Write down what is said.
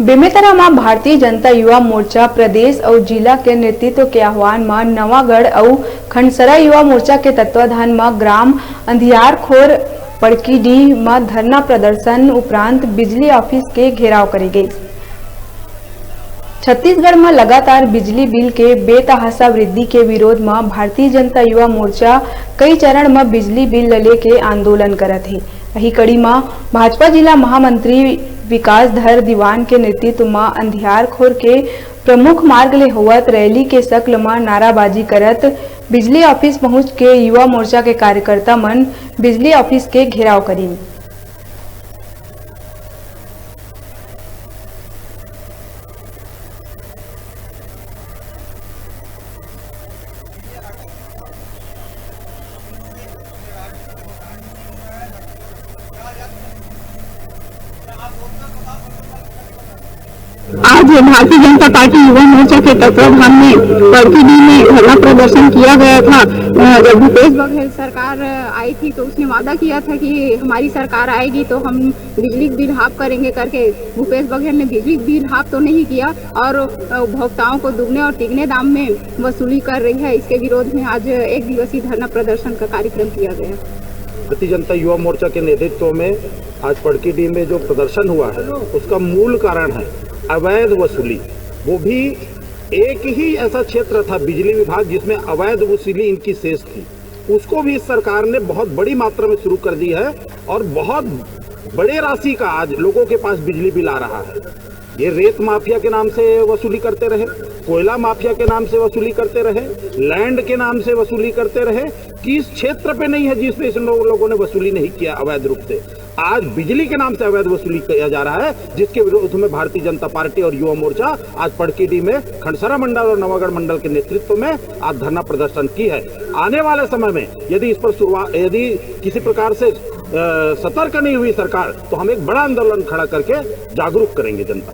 बेमेतरा में भारतीय जनता युवा मोर्चा प्रदेश और जिला के नेतृत्व के आह्वान में नवागढ़ और खंडसरा युवा मोर्चा के तत्वाधान में ग्राम अंधियारखोर पड़कीडीह में धरना प्रदर्शन उपरांत बिजली ऑफिस के घेराव करे गई। छत्तीसगढ़ में लगातार बिजली बिल के बेतहाशा वृद्धि के विरोध में भारतीय जनता युवा मोर्चा कई चरण में बिजली बिल लेके आंदोलन करत है। वही कड़ी में भाजपा जिला महामंत्री विकास धर दीवान के नेतृत्व में अंधियारखोर के प्रमुख मार्ग ले होवत रैली के शक्ल में नाराबाजी करत बिजली ऑफिस पहुंच के युवा मोर्चा के कार्यकर्ता मन बिजली ऑफिस के घेराव करी। आज भारतीय जनता पार्टी युवा मोर्चा के तत्वाधान में पड़कीडीह में धरना प्रदर्शन किया गया था। जब भूपेश बघेल सरकार आई थी तो उसने वादा किया था कि हमारी सरकार आएगी तो हम बिजली बिल हाफ करेंगे करके। भूपेश बघेल ने बिजली बिल हाफ तो नहीं किया और उपभोक्ताओं को दुगने और तिगने दाम में वसूली कर रही है। इसके विरोध में आज एक दिवसीय धरना प्रदर्शन का कार्यक्रम किया गया। भारतीय जनता युवा मोर्चा के नेतृत्व में आज पड़कीडीह में जो प्रदर्शन हुआ है उसका मूल कारण है अवैध वसूली। वो भी एक ही ऐसा क्षेत्र था बिजली विभाग जिसमें अवैध वसूली इनकी शेष थी, उसको भी इस सरकार ने बहुत बड़ी मात्रा में शुरू कर दी है और बहुत बड़े राशि का आज लोगों के पास बिजली बिल आ रहा है। ये रेत माफिया के नाम से वसूली करते रहे, कोयला माफिया के नाम से वसूली करते रहे, लैंड के नाम से वसूली करते रहे। किस क्षेत्र पे नहीं है जिस पे इन लोगों ने वसूली नहीं किया अवैध रूप से। आज बिजली के नाम से अवैध वसूली किया जा रहा है, जिसके विरोध में भारतीय जनता पार्टी और युवा मोर्चा आज पड़कीडीह में खंडसरा मंडल और नवागढ़ मंडल के नेतृत्व में आज धरना प्रदर्शन की है। आने वाले समय में यदि इस पर यदि किसी प्रकार से सतर्क नहीं हुई सरकार तो हम एक बड़ा आंदोलन खड़ा करके जागरूक करेंगे जनता।